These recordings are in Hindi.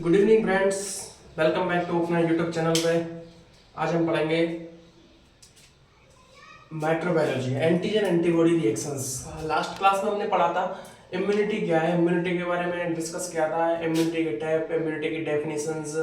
Good evening friends, welcome back to अपना यूट्यूब चैनल पे। आज हम पढ़ेंगे microbiology, antigen antibody reactions. Last class में हमने पढ़ा था इम्यूनिटी क्या है, इम्यूनिटी के बारे में डिस्कस किया था, इम्यूनिटी के टाइप, इम्यूनिटी की डेफिनेशंस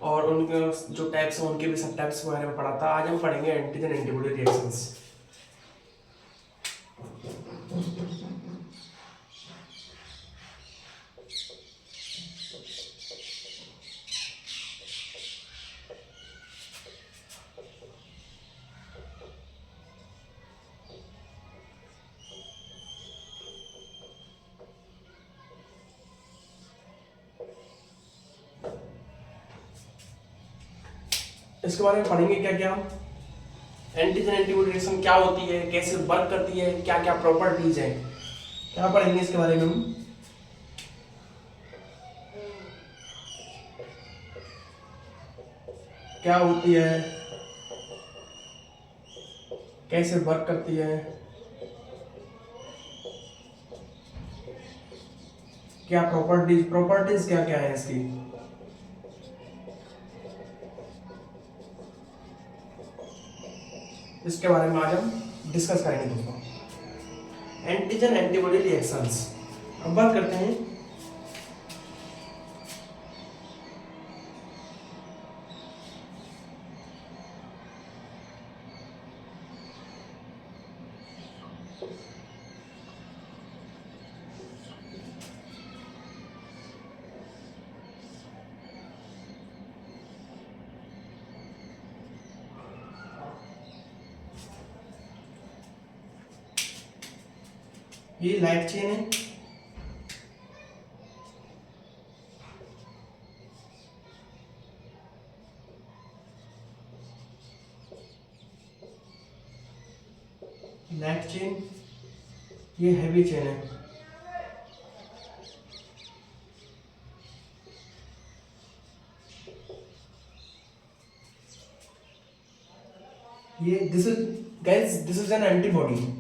और उनके जो टाइप्स हैं उनके भी सब टाइप्स के बारे में पढ़ा था। आज हम पढ़ेंगे एंटीजन एंटीबॉडी रिएक्शंस। इसके बारे में पढ़ेंगे क्या क्या हम, एंटीजन एंटीबॉडी रिएक्शन क्या होती है, कैसे वर्क करती है, क्या क्या प्रॉपर्टीज हैं, क्या पढ़ेंगे इसके बारे में हम। क्या होती है, कैसे वर्क करती है, क्या प्रॉपर्टीज प्रॉपर्टीज क्या क्या है इसकी, इसके बारे में आज हम डिस्कस करेंगे दोस्तों। एंटीजन एंटीबॉडी रिएक्शंस, अब बात करते हैं ये लाइट चेन है, लाइट चेन, ये हैवी चेन है। ये this is guys, this is an antibody.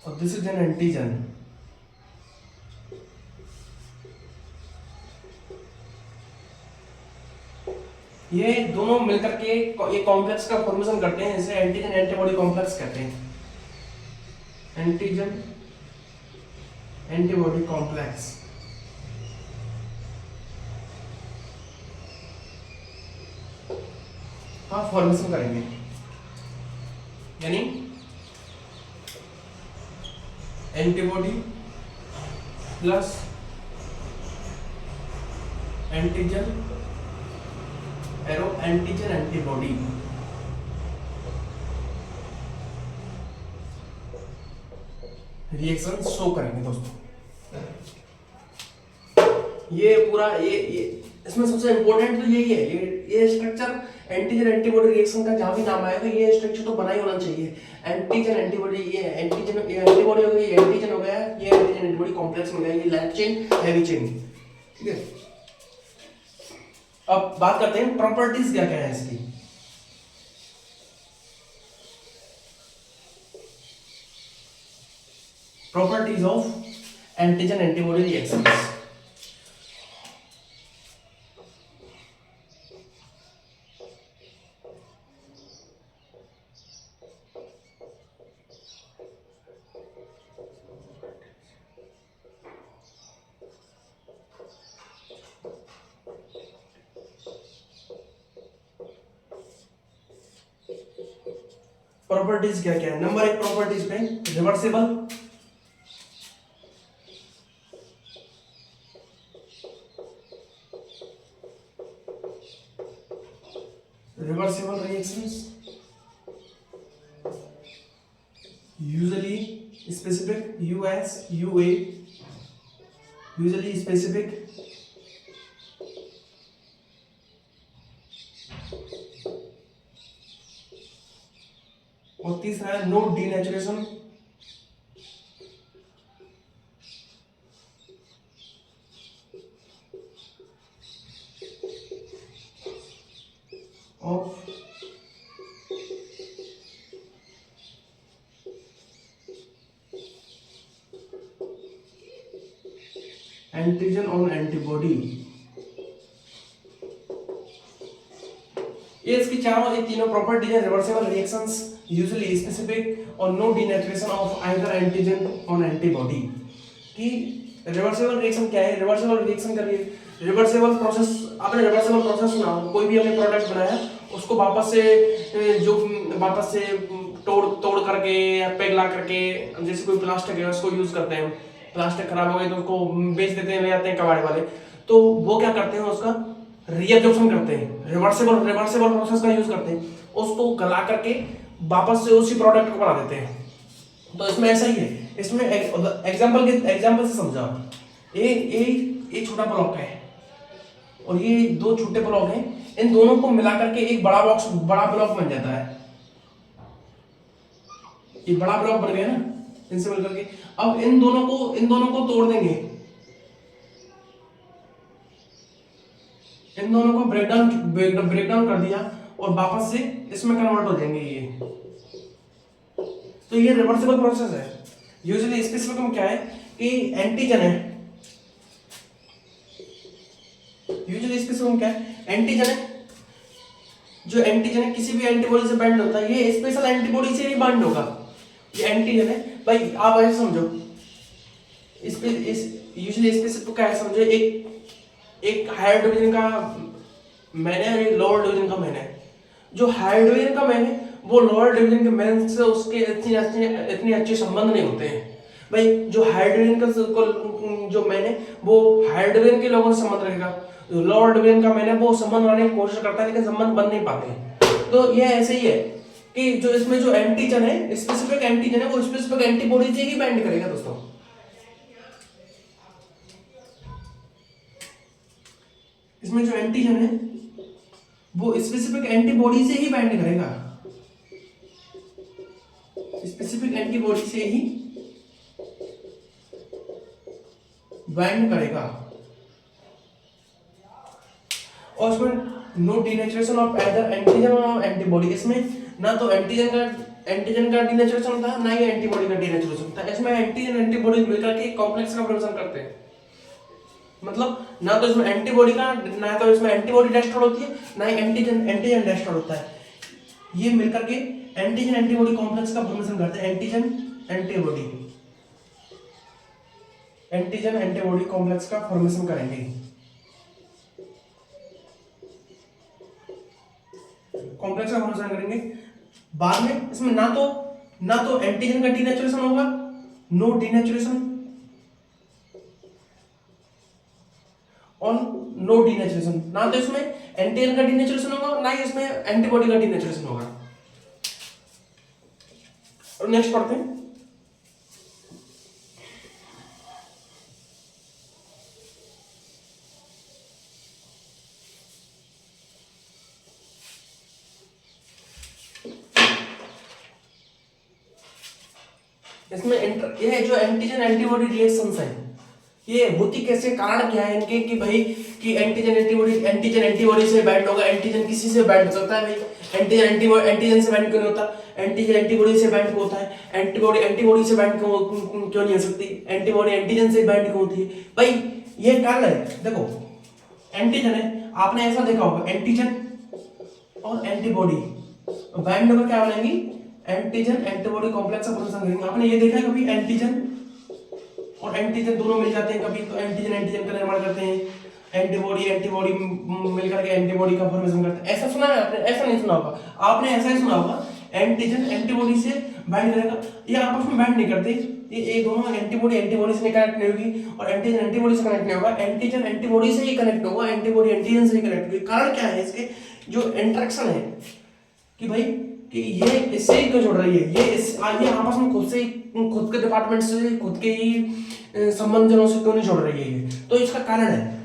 और दिस इज एन एंटीजन। ये दोनों मिलकर के ये कॉम्प्लेक्स का फॉर्मेशन करते हैं, इसे एंटीजन एंटीबॉडी कॉम्प्लेक्स कहते हैं। Antigen antibody complex. हाँ, फॉर्मेशन करेंगे, यानी antibody plus antigen arrow antigen antibody. Reaction show करेंगे दोस्तों। ये पूरा ये इसमें सबसे इंपॉर्टेंट तो यही है, ये स्ट्रक्चर एंटीजन एंटीबॉडी रिएक्शन का जहां भी नाम आएगा ये स्ट्रक्चर तो बना ही होना चाहिए। एंटीजन एंटीबॉडी, ये एंटीजन, ये एंटीबॉडी हो गई, ये एंटीजन हो गया, ये एंटीजन एंटीबॉडी कॉम्प्लेक्स हो गया, ये लाइट चेन, हैवी चेन। ठीक है, अब बात करते हैं प्रॉपर्टीज क्या क्या है इसकी। Properties of antigen antibody reactions. Properties क्या क्या है? नंबर एक प्रॉपर्टीज पे reversible, reversible reactions, usually specific, यूएस यूए, यूजुअली स्पेसिफिक, और तीसरा है no denaturation, of antigen on antibody, ये इसकी चारों ये तीनों प्रॉपर्टीज है। रिवर्सिबल रिएक्शंस यूजुअली स्पेसिफिक और no denaturation of either antigen on antibody. कि रिवर्सिबल रिएक्शन क्या है? रिवर्सिबल रिएक्शन का रिवर्सिबल प्रोसेस, आपने रिवर्सिबल प्रोसेस सुना, कोई भी हमने प्रोडक्ट बनाया उसको वापस से तोड़ करके या पिघला करके, जैसे कोई प्लास्टिक है उसको यूज करते हैं, प्लास्टिक खराब हो गई तो उसको बेच देते हैं, ले जाते हैं कबाड़ वाले, तो वो क्या करते हैं उसका रीअब्जॉर्प्शन करते हैं, रिवर्सिबल प्रोसेस का यूज करते हैं, उसको गला करके वापस से उसी प्रोडक्ट को बना देते हैं। तो इसमें ऐसा ही है, इसमें एग्जांपल से समझा, ये छोटा ब्लॉक है और ये दो छोटे ब्लॉक हैं, इन दोनों को मिला करके एक बड़ा ब्लॉक बन जाता है। ये बड़ा ब्लॉक बन गया ना इनसे मिलकर के। अब इन दोनों को तोड़ देंगे, इन दोनों को ब्रेकडाउन कर दिया और वापस से इसमें कन्वर्ट हो जाएंगे ये। तो ये रिवर्सिबल प्रोसेस है। यूजुअली स्पेसिफिक में क्या है कि एंटीजन है, यूजुअली स्पेसिफिक में क्या है, एंटीजन है, जो एंटीजन है किसी भी एंटीबॉडी से बाइंड होता है, ये स्पेशल एंटीबॉडी से ही बाइंड होगा। ये एंटीजन है भाई, आप ऐसे समझो, यूजुअली स्पेसिफिक का है, समझो एक हायर डिवीजन का मैन है और एक लोअर डिवीजन का मैन है। जो हायर डिवीजन का मैन है वो लोअर डिवीजन के मैन से उसके इतने अच्छे संबंध नहीं होते हैं भाई। जो हायर डिवीजन का जो मैन है वो हायर डिवीजन के लोगों से संबंध रखेगा, जो लोअर डिवीजन का मैन है वो संबंध बनाने की कोशिश करता है लेकिन संबंध बन नहीं पाते हैं। तो ये ऐसे ही है कि जो इसमें जो एंटीजन है, स्पेसिफिक एंटीजन है, वो स्पेसिफिक एंटीबॉडी से ही बाइंड करेगा दोस्तों। इसमें जो एंटीजन है वो स्पेसिफिक एंटीबॉडी से ही बाइंड करेगा, स्पेसिफिक एंटीबॉडी से ही बाइंड करेगा। और इसमें no denaturation of either antigen और एंटीबॉडी, इसमें ना तो एंटीजन का डीनेचुरेशन होता है ना ही एंटीबॉडी का डीनेचुरेशन होता है। इसमें एंटीजन एंटीबॉडी मिलकर के कॉम्प्लेक्स का फॉर्मेशन करते हैं। मतलब ना तो इसमें एंटीबॉडी डेस्ट्रॉय होती है, ना ही एंटीजन डेस्ट्रॉय होता है। ये मिलकर के एंटीजन एंटीबॉडी कॉम्प्लेक्स का फॉर्मेशन करते हैं। एंटीजन एंटीबॉडी कॉम्प्लेक्स का फॉर्मेशन करेंगे। कॉम्प्लेक्स का फॉर्मेशन करेंगे बाद में। इसमें ना तो एंटीजन का डीनेचुरेशन होगा, नो डीनेचुरेशन और नो डीनेचुरेशन, ना तो इसमें एंटीजन का डीनेचुरेशन होगा ना ही इसमें एंटीबॉडी का डीनेचुरेशन होगा। और नेक्स्ट पढ़ते हैं। इसमें ये जो एंटीजन एंटीबॉडी रिएक्शंस हैं ये होती कैसे, कारण क्या है इनके कि भाई कि एंटीजन एंटीबॉडी से बाइंड होगा। एंटीजन किसी से बाइंड हो सकता है भाई, एंटीजन से बाइंड क्यों नहीं होता, एंटीजन एंटीबॉडी से बाइंड क्यों होता है, एंटीबॉडी से बाइंड क्यों नहीं हो सकती, एंटीबॉडी एंटीजन से बाइंड क्यों होती है भाई, ये कारण है। देखो एंटीजन है, आपने ऐसा देखा होगा एंटीजन और एंटीबॉडी बाइंड होकर क्या बनेंगी, एंटीजन एंटीबॉडी कॉम्प्लेक्स का फॉर्मेशन करेंगे। आपने ये देखा है कभी एंटीजन और एंटीजन दोनों मिल जाते हैं कभी, तो एंटीजन का निर्माण करते हैं, एंटीबॉडी मिलकर के एंटीबॉडी का फॉर्मेशन करते हैं। ऐसा सुना है आपने? ऐसा नहीं सुना होगा आपने, ऐसा ही सुना होगा एंटीजन एंटीबॉडी से बाइंड करेगा। ये आपस में बाइंड नहीं करते, ये दोनों एंटीबॉडी से कनेक्ट नहीं होगी और एंटीजन एंटीबॉडी से कनेक्ट नहीं होगा, एंटीजन एंटीबॉडी से ही कनेक्ट होगा, एंटीबॉडी एंटीजन से ही कनेक्ट होगी। कारण क्या है इसके, जो इंटरेक्शन है कि भाई कि ये इससे ही क्यों जुड़ रही है, ये आपस में खुद के डिपार्टमेंट से, खुद के ही संबंधों से क्यों नहीं जुड़ रही है ये, तो इसका कारण है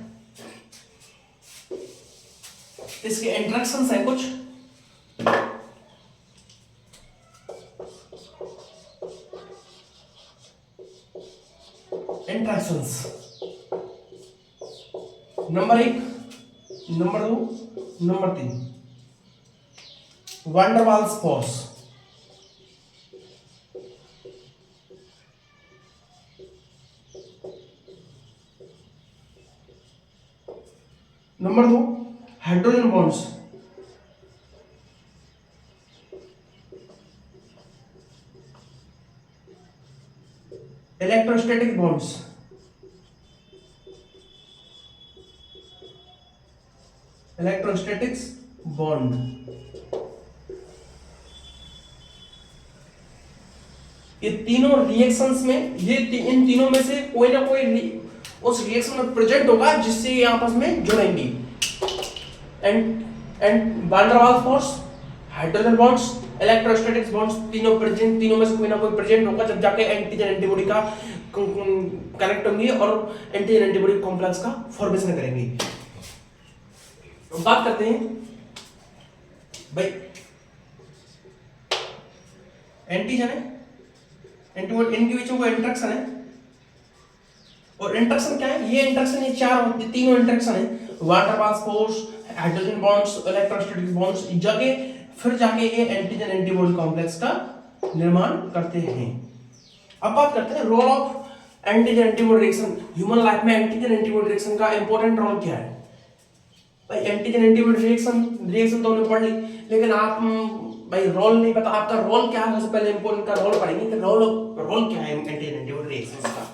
इसके इंटरेक्शंस है कुछ। Interactions number 1, number 2, number 3 van der Waals force. Number 2, hydrogen bonds, electrostatic bonds, electrostatics bond, ये तीनों रिएक्शंस में इन तीनों में से कोई ना कोई उस रिएक्शन में प्रेजेंट होगा जिससे ये आपस में जुड़ेंगी। And van der Waals force, hydrogen bonds, electrostatics bonds, तीनों में से कोई ना कोई प्रेजेंट होगा जब जाके एंटीजन एंटीबॉडी का कनेक्ट होंगी और एंटीजन एंटीबॉडी कॉम्प्लेक्स का फॉर्मेशन करेंगी। बात करते हैं भाई एंटीजन है, एंटीबॉडी, इनके बीच में कोई इंटरेक्शन है, और इंटरेक्शन क्या है? ये इंटरेक्शन, ये तीनों इंटरेक्शन है, van der Waals force, hydrogen bonds, electrostatic bonds, फिर जाके ये एंटीजन एंटीबॉडी कॉम्प्लेक्स का निर्माण करते हैं। अब बात करते हैं role of antigen antibody reaction. Human life में एंटीजन एंटीबॉडी रिएक्शन का इंपॉर्टेंट रोल क्या है? भाई एंटीजन एंटीबॉडी रिएक्शन तो हमने पढ़ ली, लेकिन आप भाई रोल नहीं पता, आपका रोल क्या है? सबसे पहले इंपॉर्टेंट का रोल पढ़ेंगे कि रोल क्या है एंटीजन एंटीबॉडी रिएक्शन का।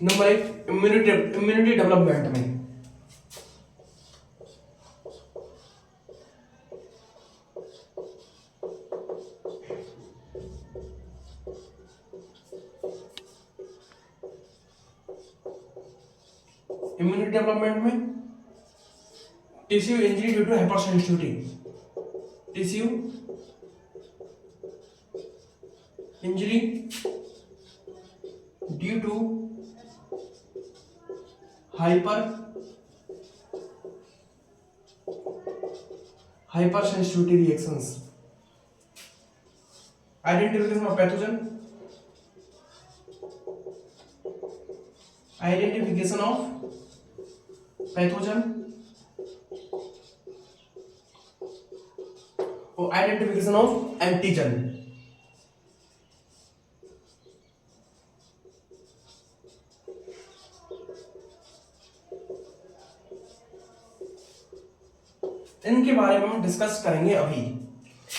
नंबर 1, इम्यूनिटी डेवलपमेंट में tissue injury due to hypersensitivity, tissue injury due to hypersensitivity reactions, identification of pathogen, identification of pathogen और identification of antigen। इनके बारे में हम डिस्कस करेंगे अभी।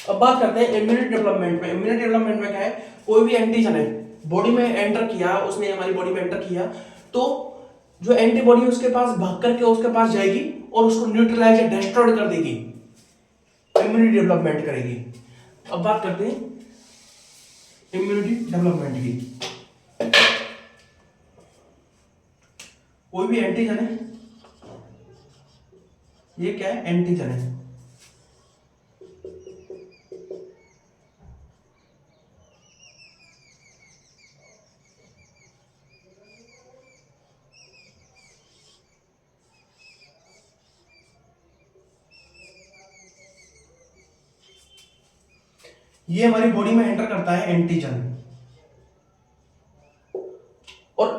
अब बात करते हैं इम्यूनिटी डेवलपमेंट में। इम्यूनिटी डेवलपमेंट में क्या है? कोई भी एंटीजन है बॉडी में एंटर किया, उसने हमारी बॉडी में एंटर किया, तो जो एंटीबॉडी उसके पास भाग करके उसके पास जाएगी और उसको न्यूट्रलाइज या डिस्ट्रॉय कर देगी, इम्यूनिटी डेवलपमेंट करेगी। अब बात करते हैं इम्यूनिटी डेवलपमेंट की। कोई भी एंटीजन है, ये क्या है? एंटीजन है। ये हमारी बॉडी में एंटर करता है एंटीजन, और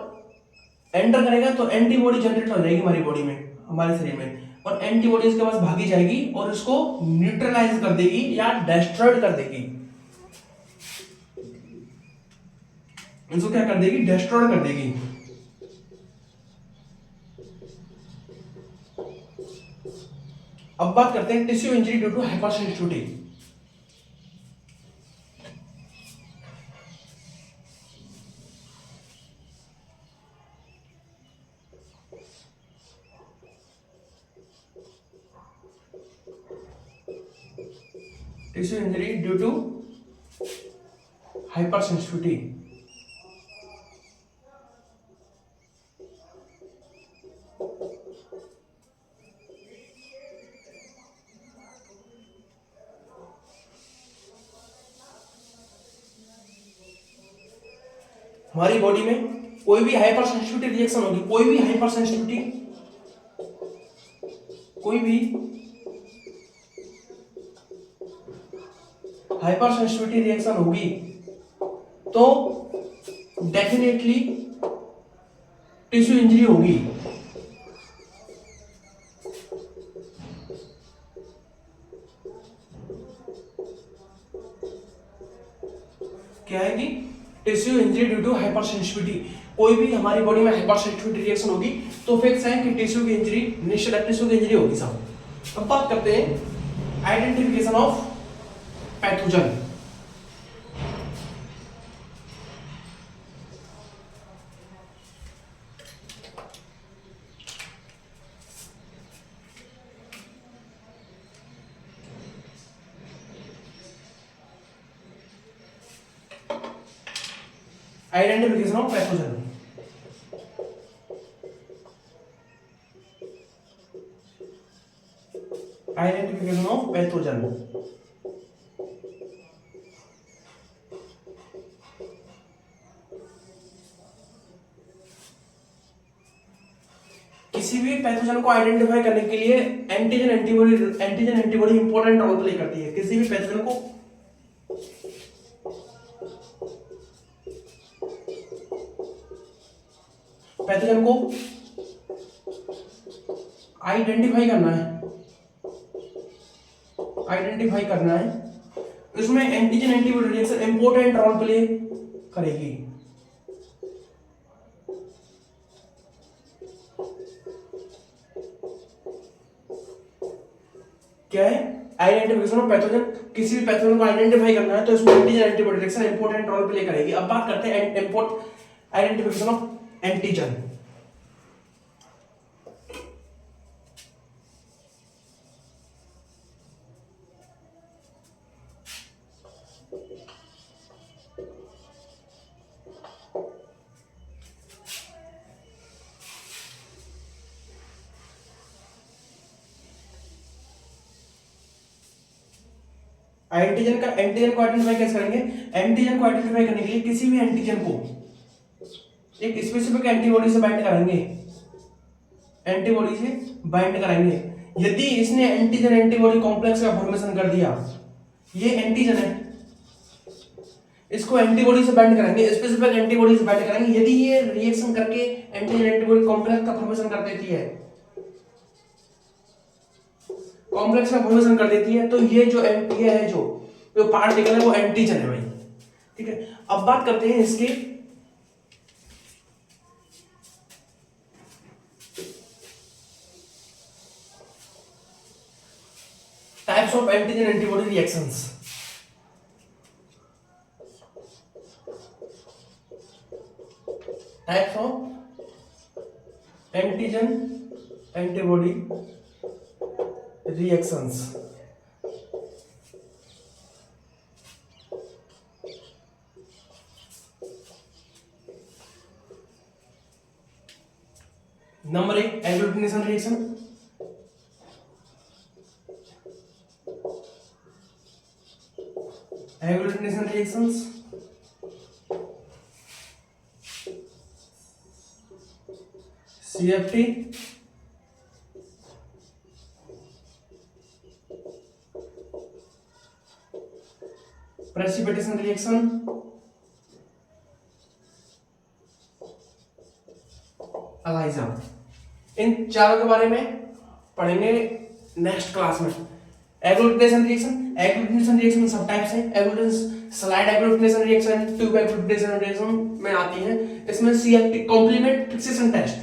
एंटर करेगा तो एंटीबॉडी जनरेट हो जाएगी हमारी बॉडी में, हमारे शरीर में, और एंटीबॉडी इसके पास भागी जाएगी और इसको न्यूट्रलाइज कर देगी या डिस्ट्रॉय कर देगी। इसको क्या कर देगी? डिस्ट्रॉय कर देगी। अब बात करते हैं tissue injury due to hypersensitivity. Tissue injury due to hypersensitivity. हमारी बॉडी में कोई भी हाइपरसेंसिटिविटी रिएक्शन होगी, कोई भी हाइपरसेंसिटिविटी कोई भी हाइपर सेंसिटिविटी रिएक्शन होगी तो डेफिनेटली टिश्यू इंजरी होगी। क्या है कि tissue injury due to hyper sensitivity, कोई भी हमारी बॉडी में हाइपर सेंसिटिविटी रिएक्शन होगी तो फिक्स है कि टिश्यू की इंजरी, निश्चित टिश्यू की इंजरी होगी साहब। अब बात करते हैं identification of pathogen. Identification of pathogen, identification of pathogen. किसी भी पैथोजन को आइडेंटिफाई करने के लिए antigen antibody important role play करती है। किसी भी पैथोजन को आइडेंटिफाई करना है, इसमें antigen antibody reaction important role play करेगी। क्या है आइडेंटिफिकेशन ऑफ पैथोजन, किसी भी पैथोजन को आइडेंटिफाई करना है तो इसमें antigen antibody reaction important role play करेगी। अब बात करते हैं आइडेंटिफिकेशन ऑफ एंटीजन। एंटीजन को आइडेंटिफाई कैसे करेंगे? एंटीजन को आइडेंटिफाई करने के लिए किसी भी एंटीजन को एक स्पेसिफिक एंटीबॉडी से बाइंड कराएंगे। यदि इसने एंटीजन एंटीबॉडी कॉम्प्लेक्स का फॉर्मेशन कर दिया, ये एंटीजन है, इसको एंटीबॉडी से बाइंड कराएंगे, स्पेसिफिक एंटीबॉडी से बाइंड कराएंगे। यदि ये रिएक्शन करके एंटीजन एंटीबॉडी कॉम्प्लेक्स का फॉर्मेशन कर देती है, तो ये जो पार्ट निकल है वो एंटीजन है भाई। ठीक है, अब बात करते हैं इसके types of antigen antibody reactions. Types of antigen antibody reactions. Number 1 agglutination reaction. Agglutination reactions CFT, precipitation reaction, ELISA. इन चारों के बारे में पढ़ेंगे नेक्स्ट क्लास में। एग्लूटिनेशन रिएक्शन सब टाइप्स हैं। Agglutination slide agglutination reaction, tube agglutination reaction में आती है। इसमें CFT complement fixation test,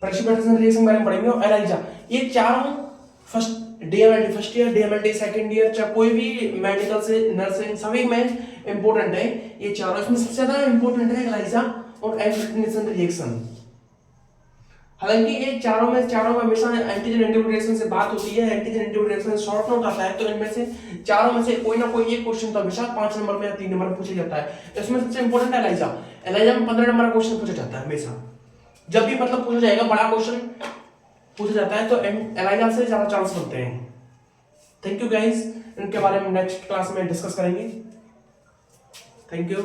precipitation reaction बारे में पढ़ेंगे। और एलाइजा, ये चारों first year DMLT second year, चाहे कोई भी मेडिकल से नर्सिंग सभी में इंपॉर्टेंट है ये चारों। इसमें सबसे ज्यादा इंपॉर्टेंट है एलाइजा और एग्लूटिनेशन रिएक्शन। हालांकि ये चारों में हमेशा एंटीजन एंटीबॉडी रिएक्शन से बात होती है, antigen antibody reaction short note आता है, तो इनमें से चारों में से कोई ना कोई एक क्वेश्चन तो हमेशा 5 नंबर में या 3 नंबर में पूछा जाता है। इसमें सबसे इंपॉर्टेंट है एलाइजा में 15 नंबर का क्वेश्चन पूछा जाता है हमेशा। जब भी मतलब पूछा जाएगा, बड़ा क्वेश्चन पूछा जाता है तो एलाइजा से ज्यादा चांस बनते हैं। थैंक यू गाइस, इनके बारे में नेक्स्ट क्लास में डिस्कस करेंगे। Thank you.